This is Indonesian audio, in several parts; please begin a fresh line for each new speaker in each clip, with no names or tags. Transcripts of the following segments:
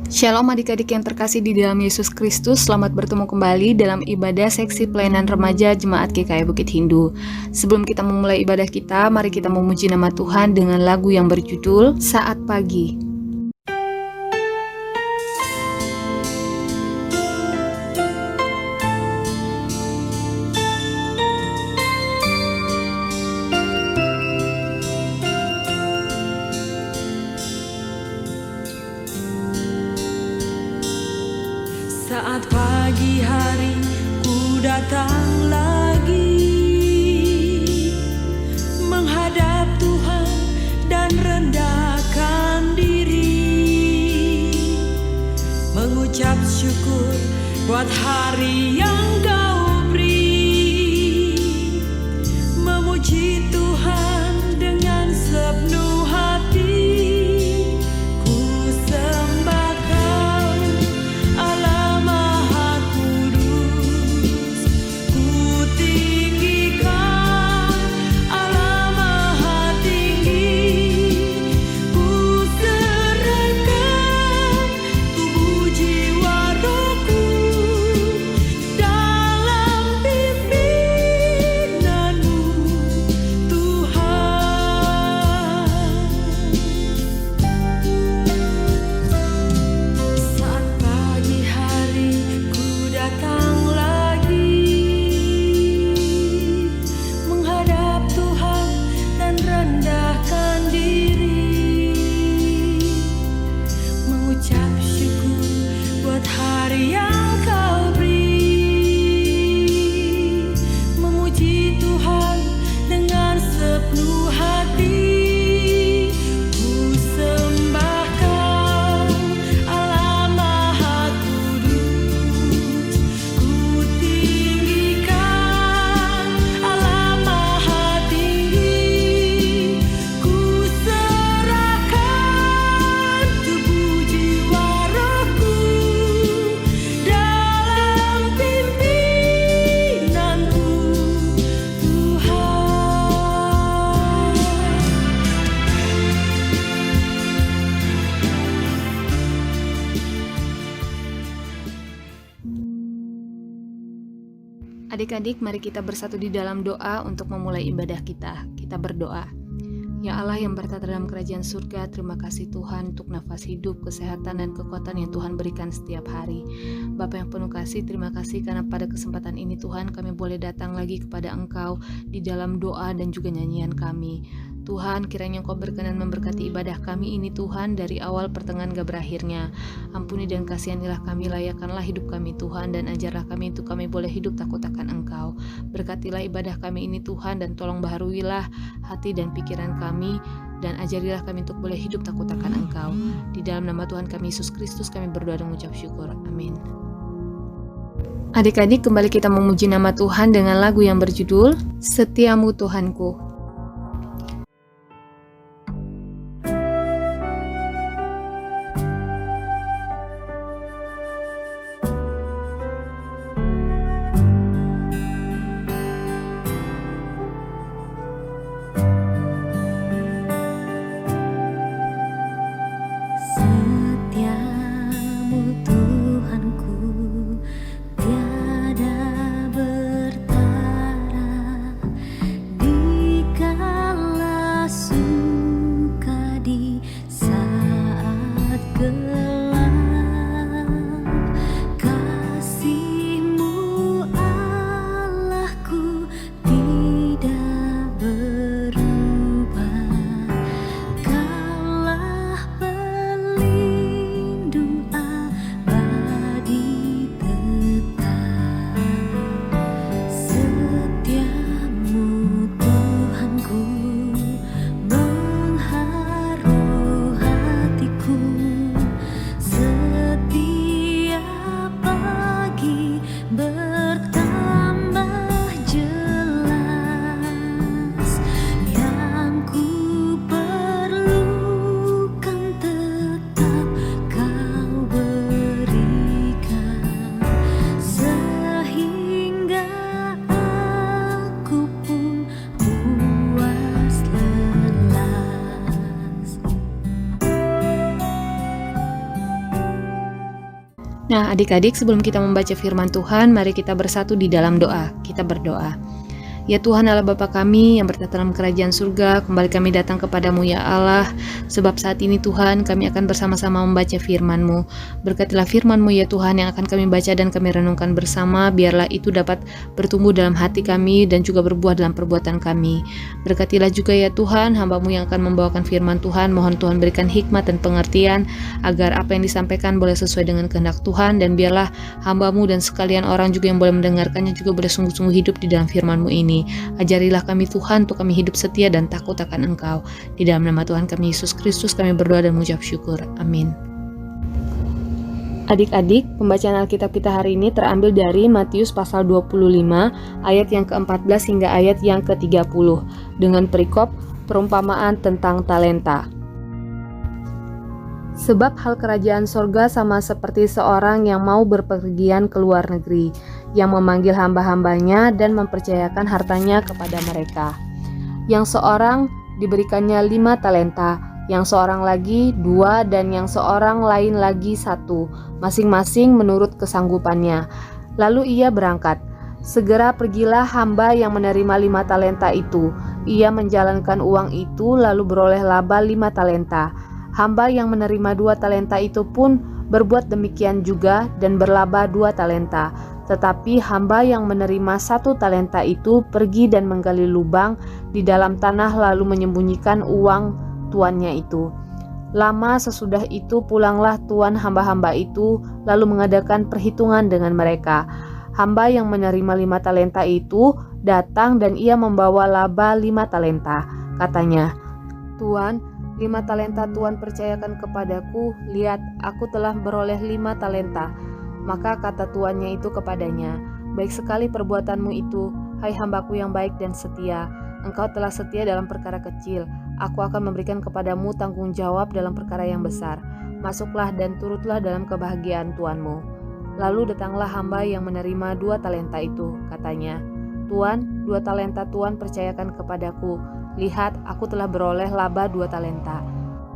Shalom adik-adik yang terkasih di dalam Yesus Kristus, selamat bertemu kembali dalam ibadah seksi pelayanan remaja Jemaat GKI Bukit Hindu. Sebelum kita memulai ibadah kita, mari kita memuji nama Tuhan dengan lagu yang berjudul Saat Pagi.
Saat pagi hari ku datang lagi menghadap Tuhan dan rendahkan diri, mengucap syukur buat hari yang Kau beri, memuji Tuhan dengan sepenuh hati.
Adik-adik, mari kita bersatu di dalam doa untuk memulai ibadah kita. Kita berdoa. Ya Allah yang bertata dalam kerajaan surga, terima kasih Tuhan untuk nafas hidup, kesehatan, dan kekuatan yang Tuhan berikan setiap hari. Bapa yang penuh kasih, terima kasih karena pada kesempatan ini Tuhan kami boleh datang lagi kepada Engkau di dalam doa dan juga nyanyian kami. Tuhan, kiranya Engkau berkenan memberkati ibadah kami ini Tuhan dari awal pertengahan hingga berakhirnya. Ampuni dan kasihanilah kami, layakkanlah hidup kami Tuhan, dan ajarlah kami untuk kami boleh hidup takut akan Engkau. Berkatilah ibadah kami ini Tuhan, dan tolong baharuilah hati dan pikiran kami, dan ajarilah kami untuk boleh hidup takut akan Engkau. Di dalam nama Tuhan kami Yesus Kristus kami berdoa dan mengucap syukur. Amin. Adik-adik, kembali kita memuji nama Tuhan dengan lagu yang berjudul Setiamu Tuhanku.
Di
Nah, adik-adik, sebelum kita membaca firman Tuhan, mari kita bersatu di dalam doa. Kita berdoa. Ya Tuhan Allah Bapa kami yang bertata dalam kerajaan surga, kembali kami datang kepadamu ya Allah, sebab saat ini Tuhan kami akan bersama-sama membaca firman-Mu. Berkatilah firman-Mu ya Tuhan yang akan kami baca dan kami renungkan bersama, biarlah itu dapat bertumbuh dalam hati kami dan juga berbuah dalam perbuatan kami. Berkatilah juga ya Tuhan hamba-Mu yang akan membawakan firman Tuhan, mohon Tuhan berikan hikmat dan pengertian, agar apa yang disampaikan boleh sesuai dengan kehendak Tuhan, dan biarlah hamba-Mu dan sekalian orang juga yang boleh mendengarkannya juga boleh sungguh-sungguh hidup di dalam firman-Mu ini. Ajarilah kami Tuhan untuk kami hidup setia dan takut akan Engkau. Di dalam nama Tuhan kami Yesus Kristus kami berdoa dan mengucap syukur. Amin. Adik-adik, pembacaan Alkitab kita hari ini terambil dari Matius pasal 25 ayat yang ke-14 hingga ayat yang ke-30 dengan perikop perumpamaan tentang talenta. Sebab hal kerajaan sorga sama seperti seorang yang mau berpergian ke luar negeri, yang memanggil hamba-hambanya dan mempercayakan hartanya kepada mereka. Yang seorang diberikannya 5 talenta, yang seorang lagi 2, dan yang seorang lain lagi 1, masing-masing menurut kesanggupannya. Lalu ia berangkat. Segera pergilah hamba yang menerima 5 talenta itu. Ia menjalankan uang itu lalu beroleh laba 5 talenta. Hamba yang menerima 2 talenta itu pun berbuat demikian juga dan berlaba 2 talenta. Tetapi hamba yang menerima 1 talenta itu pergi dan menggali lubang di dalam tanah lalu menyembunyikan uang tuannya itu. Lama sesudah itu pulanglah tuan hamba-hamba itu lalu mengadakan perhitungan dengan mereka. Hamba yang menerima 5 talenta itu datang dan ia membawa laba 5 talenta. Katanya, "Tuan, 5 talenta Tuhan percayakan kepadaku, lihat, aku telah beroleh 5 talenta. Maka kata tuannya itu kepadanya, baik sekali perbuatanmu itu, hai hambaku yang baik dan setia. Engkau telah setia dalam perkara kecil, aku akan memberikan kepadamu tanggung jawab dalam perkara yang besar. Masuklah dan turutlah dalam kebahagiaan tuanmu." Lalu datanglah hamba yang menerima 2 talenta itu, katanya, "Tuan, 2 talenta Tuhan percayakan kepadaku. Lihat, aku telah beroleh laba 2 talenta."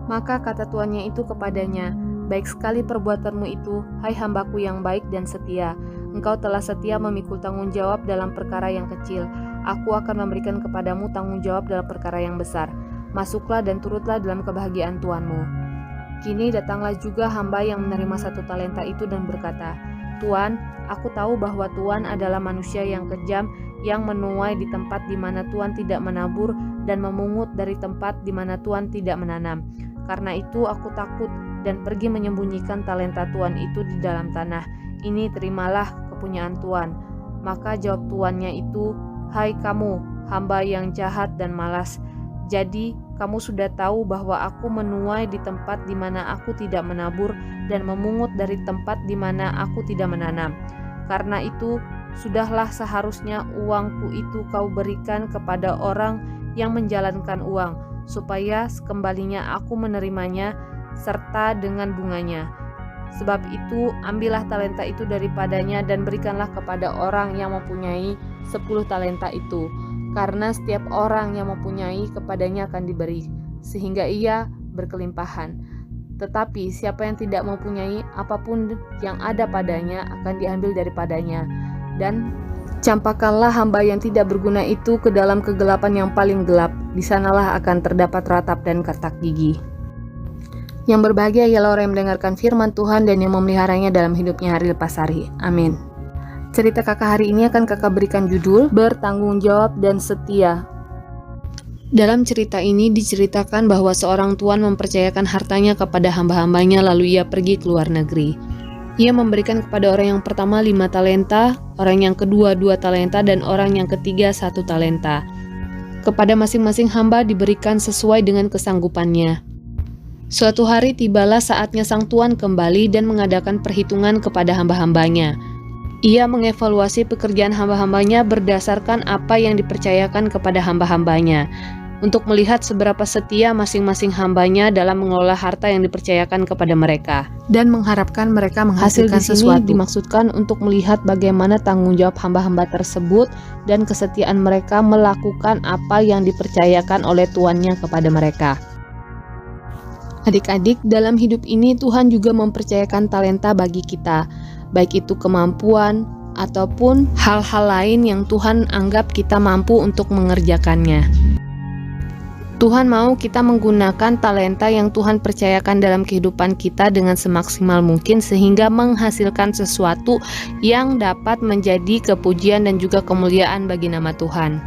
Maka kata tuannya itu kepadanya, "Baik sekali perbuatanmu itu, hai hambaku yang baik dan setia. Engkau telah setia memikul tanggung jawab dalam perkara yang kecil. Aku akan memberikan kepadamu tanggung jawab dalam perkara yang besar. Masuklah dan turutlah dalam kebahagiaan tuanmu." Kini datanglah juga hamba yang menerima 1 talenta itu dan berkata, "Tuan, aku tahu bahwa Tuan adalah manusia yang kejam, yang menuai di tempat di mana Tuhan tidak menabur dan memungut dari tempat di mana Tuhan tidak menanam. Karena itu aku takut dan pergi menyembunyikan talenta Tuhan itu di dalam tanah. Ini terimalah kepunyaan Tuhan." Maka jawab tuannya itu, "Hai kamu, hamba yang jahat dan malas. Jadi kamu sudah tahu bahwa aku menuai di tempat di mana aku tidak menabur dan memungut dari tempat di mana aku tidak menanam. Karena itu sudahlah seharusnya uangku itu kau berikan kepada orang yang menjalankan uang, supaya sekembalinya aku menerimanya serta dengan bunganya. Sebab itu ambillah talenta itu daripadanya dan berikanlah kepada orang yang mempunyai 10 talenta itu. Karena setiap orang yang mempunyai kepadanya akan diberi, sehingga ia berkelimpahan. Tetapi siapa yang tidak mempunyai, apapun yang ada padanya akan diambil daripadanya. Dan campakkanlah hamba yang tidak berguna itu ke dalam kegelapan yang paling gelap. Di sanalah akan terdapat ratap dan katak gigi." Yang berbahagia ialah orang yang mendengarkan firman Tuhan dan yang memeliharanya dalam hidupnya hari lepas hari. Amin. Cerita kakak hari ini akan kakak berikan judul Bertanggung Jawab dan Setia. Dalam cerita ini diceritakan bahwa seorang tuan mempercayakan hartanya kepada hamba-hambanya lalu ia pergi ke luar negeri. Ia memberikan kepada orang yang pertama 5 talenta, orang yang kedua 2 talenta, dan orang yang ketiga 1 talenta. Kepada masing-masing hamba diberikan sesuai dengan kesanggupannya. Suatu hari tibalah saatnya sang tuan kembali dan mengadakan perhitungan kepada hamba-hambanya. Ia mengevaluasi pekerjaan hamba-hambanya berdasarkan apa yang dipercayakan kepada hamba-hambanya, untuk melihat seberapa setia masing-masing hambanya dalam mengelola harta yang dipercayakan kepada mereka, dan mengharapkan mereka menghasilkan sesuatu. Dimaksudkan untuk melihat bagaimana tanggung jawab hamba-hamba tersebut dan kesetiaan mereka melakukan apa yang dipercayakan oleh tuannya kepada mereka. Adik-adik, dalam hidup ini Tuhan juga mempercayakan talenta bagi kita, baik itu kemampuan ataupun hal-hal lain yang Tuhan anggap kita mampu untuk mengerjakannya. Tuhan mau kita menggunakan talenta yang Tuhan percayakan dalam kehidupan kita dengan semaksimal mungkin sehingga menghasilkan sesuatu yang dapat menjadi kepujian dan juga kemuliaan bagi nama Tuhan.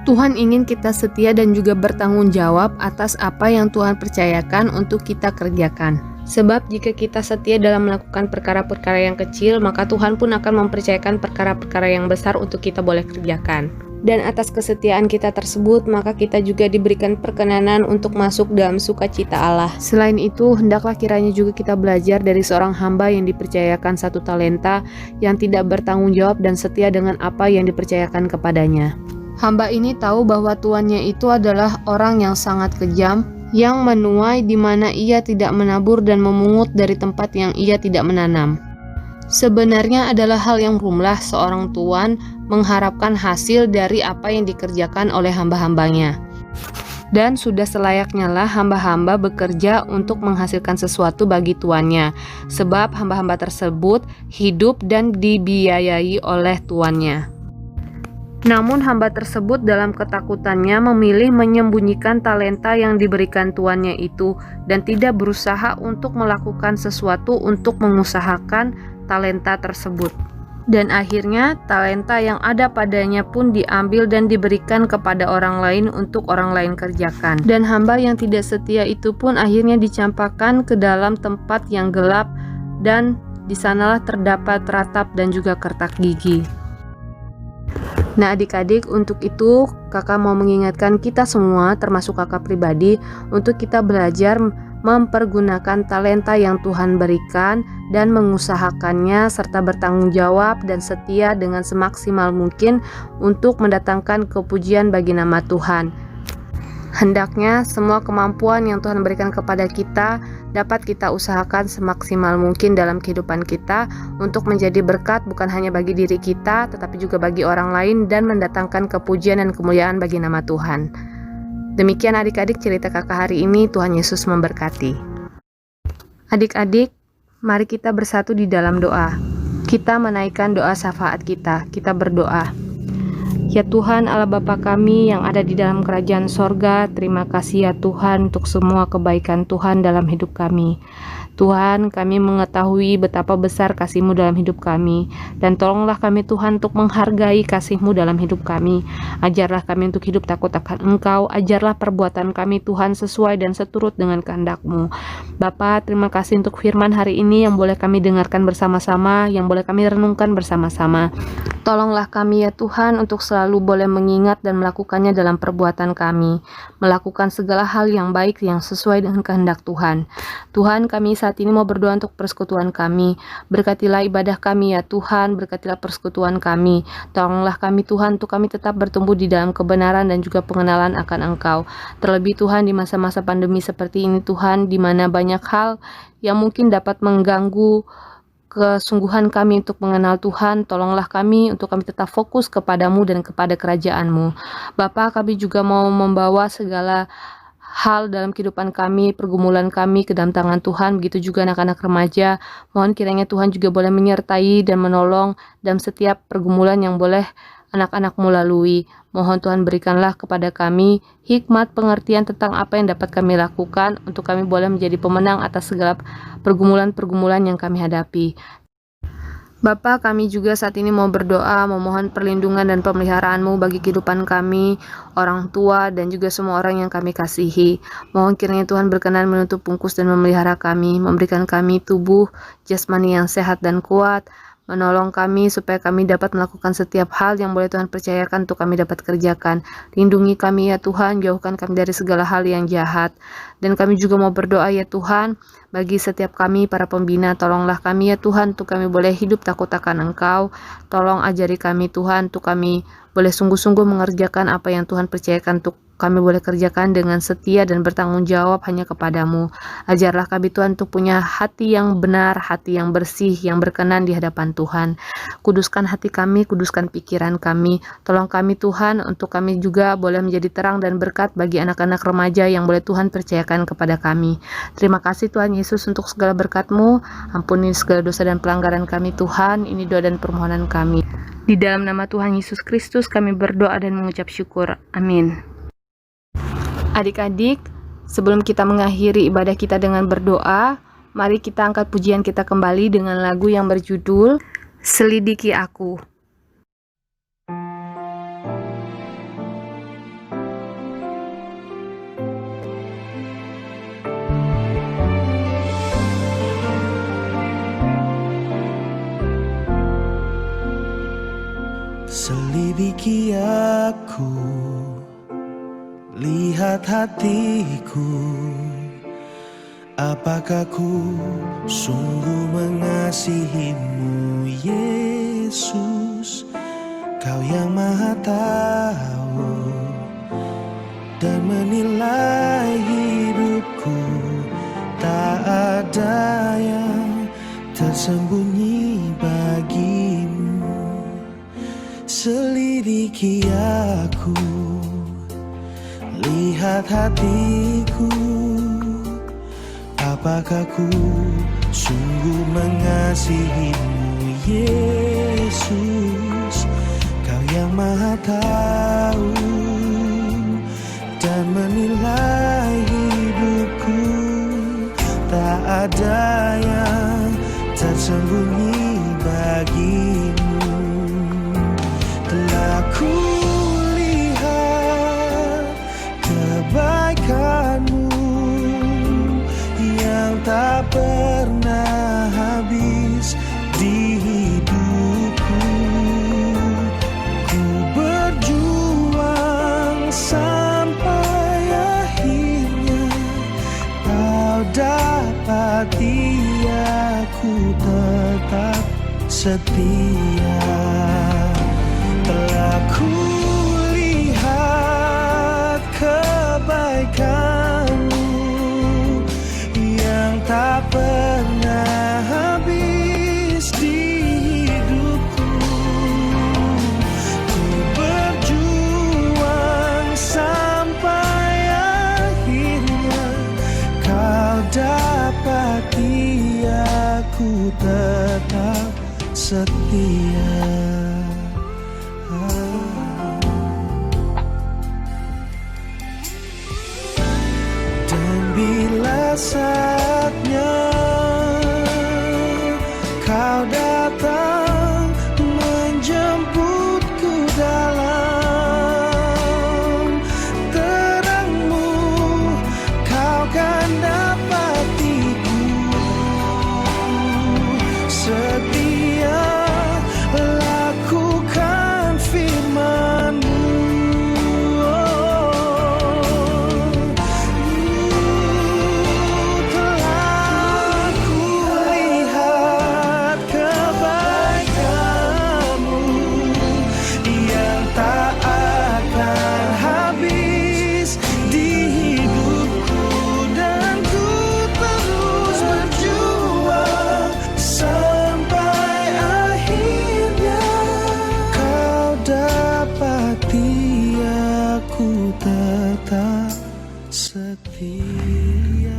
Tuhan ingin kita setia dan juga bertanggung jawab atas apa yang Tuhan percayakan untuk kita kerjakan. Sebab jika kita setia dalam melakukan perkara-perkara yang kecil, maka Tuhan pun akan mempercayakan perkara-perkara yang besar untuk kita boleh kerjakan. Dan atas kesetiaan kita tersebut, maka kita juga diberikan perkenanan untuk masuk dalam sukacita Allah. Selain itu, hendaklah kiranya juga kita belajar dari seorang hamba yang dipercayakan satu talenta, yang tidak bertanggung jawab dan setia dengan apa yang dipercayakan kepadanya. Hamba ini tahu bahwa tuannya itu adalah orang yang sangat kejam, yang menuai di mana ia tidak menabur dan memungut dari tempat yang ia tidak menanam. Sebenarnya adalah hal yang lumrah seorang tuan mengharapkan hasil dari apa yang dikerjakan oleh hamba-hambanya. Dan sudah selayaknya lah hamba-hamba bekerja untuk menghasilkan sesuatu bagi tuannya, sebab hamba-hamba tersebut hidup dan dibiayai oleh tuannya. Namun hamba tersebut dalam ketakutannya memilih menyembunyikan talenta yang diberikan tuannya itu dan tidak berusaha untuk melakukan sesuatu untuk mengusahakan talenta tersebut. Dan akhirnya talenta yang ada padanya pun diambil dan diberikan kepada orang lain untuk orang lain kerjakan. Dan hamba yang tidak setia itu pun akhirnya dicampakkan ke dalam tempat yang gelap, dan di sanalah terdapat ratap dan juga kertak gigi. Nah adik-adik, untuk itu kakak mau mengingatkan kita semua, termasuk kakak pribadi, untuk kita belajar mempergunakan talenta yang Tuhan berikan dan mengusahakannya serta bertanggung jawab dan setia dengan semaksimal mungkin untuk mendatangkan kepujian bagi nama Tuhan. Hendaknya semua kemampuan yang Tuhan berikan kepada kita dapat kita usahakan semaksimal mungkin dalam kehidupan kita untuk menjadi berkat bukan hanya bagi diri kita tetapi juga bagi orang lain dan mendatangkan kepujian dan kemuliaan bagi nama Tuhan. Demikian adik-adik cerita kakak hari ini. Tuhan Yesus memberkati. Adik-adik, mari kita bersatu di dalam doa. Kita menaikkan doa syafaat kita. Kita berdoa. Ya Tuhan Allah Bapa kami yang ada di dalam kerajaan sorga, terima kasih ya Tuhan untuk semua kebaikan Tuhan dalam hidup kami. Tuhan, kami mengetahui betapa besar kasih-Mu dalam hidup kami, dan tolonglah kami Tuhan untuk menghargai kasih-Mu dalam hidup kami. Ajarlah kami untuk hidup takut akan Engkau, ajarlah perbuatan kami Tuhan sesuai dan seturut dengan kehendak-Mu. Bapa, terima kasih untuk firman hari ini yang boleh kami dengarkan bersama-sama, yang boleh kami renungkan bersama-sama. Tolonglah kami ya Tuhan untuk selalu boleh mengingat dan melakukannya dalam perbuatan kami, melakukan segala hal yang baik yang sesuai dengan kehendak Tuhan. Tuhan, kami saat ini mau berdoa untuk persekutuan kami. Berkatilah ibadah kami ya Tuhan, berkatilah persekutuan kami. Tolonglah kami Tuhan untuk kami tetap bertumbuh di dalam kebenaran dan juga pengenalan akan Engkau. Terlebih Tuhan di masa-masa pandemi seperti ini Tuhan, di mana banyak hal yang mungkin dapat mengganggu kesungguhan kami untuk mengenal Tuhan. Tolonglah kami untuk kami tetap fokus kepadamu dan kepada kerajaan-Mu. Bapa, kami juga mau membawa segala hal dalam kehidupan kami, pergumulan kami ke dalam tangan Tuhan. Begitu juga anak-anak remaja. Mohon kiranya Tuhan juga boleh menyertai dan menolong dalam setiap pergumulan yang boleh anak-anak-Mu lalui. Mohon Tuhan berikanlah kepada kami hikmat pengertian tentang apa yang dapat kami lakukan untuk kami boleh menjadi pemenang atas segala pergumulan-pergumulan yang kami hadapi. Bapa, kami juga saat ini mau berdoa, memohon perlindungan dan pemeliharaan-Mu bagi kehidupan kami, orang tua, dan juga semua orang yang kami kasihi. Mohon kiranya Tuhan berkenan menutup bungkus dan memelihara kami, memberikan kami tubuh jasmani yang sehat dan kuat, menolong kami supaya kami dapat melakukan setiap hal yang boleh Tuhan percayakan untuk kami dapat kerjakan. Lindungi kami ya Tuhan, jauhkan kami dari segala hal yang jahat. Dan kami juga mau berdoa ya Tuhan, bagi setiap kami para pembina, tolonglah kami ya Tuhan untuk kami boleh hidup takut akan Engkau. Tolong ajari kami Tuhan untuk kami boleh sungguh-sungguh mengerjakan apa yang Tuhan percayakan untuk kami boleh kerjakan dengan setia dan bertanggung jawab hanya kepadamu. Ajarlah kami Tuhan untuk punya hati yang benar, hati yang bersih, yang berkenan di hadapan Tuhan. Kuduskan hati kami, kuduskan pikiran kami. Tolong kami Tuhan untuk kami juga boleh menjadi terang dan berkat bagi anak-anak remaja yang boleh Tuhan percayakan kepada kami. Terima kasih Tuhan Yesus untuk segala berkat-Mu. Ampuni segala dosa dan pelanggaran kami Tuhan. Ini doa dan permohonan kami. Di dalam nama Tuhan Yesus Kristus kami berdoa dan mengucap syukur. Amin. Adik-adik, sebelum kita mengakhiri ibadah kita dengan berdoa, mari kita angkat pujian kita kembali dengan lagu yang berjudul Selidiki Aku.
Selidiki aku, lihat hatiku, apakah ku sungguh mengasihimu Yesus? Kau yang Maha Tahu dan menilai hidupku, tak ada yang tersembunyi bagimu. Selidiki aku, lihat hatiku, apakah ku sungguh mengasihimu Yesus? Kau yang Maha Tahu dan menilai hidupku, tak ada yang tersembunyi bagimu. Telah ku lihat kebaikan-Mu yang tak pernah habis di hidupku. Ku berjuang sampai akhirnya Kau dapati aku tetap setia. Telah ku lihat kebaikan-Mu yang tak pernah habis di hidupku. Ku berjuang sampai akhirnya Kau dapati aku tetap setia. Bila saatnya Kau datang menjemputku dalam terang-Mu, Kau kan dapatiku setia lakukan firman-Mu.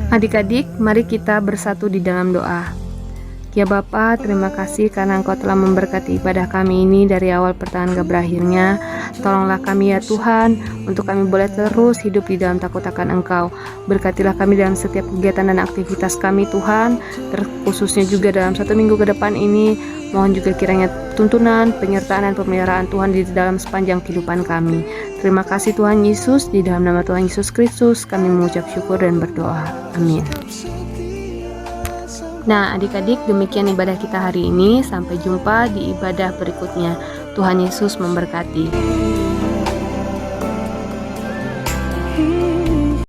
Adik-adik, mari kita bersatu di dalam doa. Ya Bapa, terima kasih karena Engkau telah memberkati ibadah kami ini dari awal pertengahan ke berakhirnya. Tolonglah kami ya Tuhan, untuk kami boleh terus hidup di dalam takut akan Engkau. Berkatilah kami dalam setiap kegiatan dan aktivitas kami Tuhan, terkhususnya juga dalam 1 minggu ke depan ini. Mohon juga kiranya tuntunan, penyertaan dan pemeliharaan Tuhan di dalam sepanjang kehidupan kami. Terima kasih Tuhan Yesus, di dalam nama Tuhan Yesus Kristus kami mengucap syukur dan berdoa. Amin. Nah adik-adik, demikian ibadah kita hari ini. Sampai jumpa di ibadah berikutnya. Tuhan Yesus memberkati.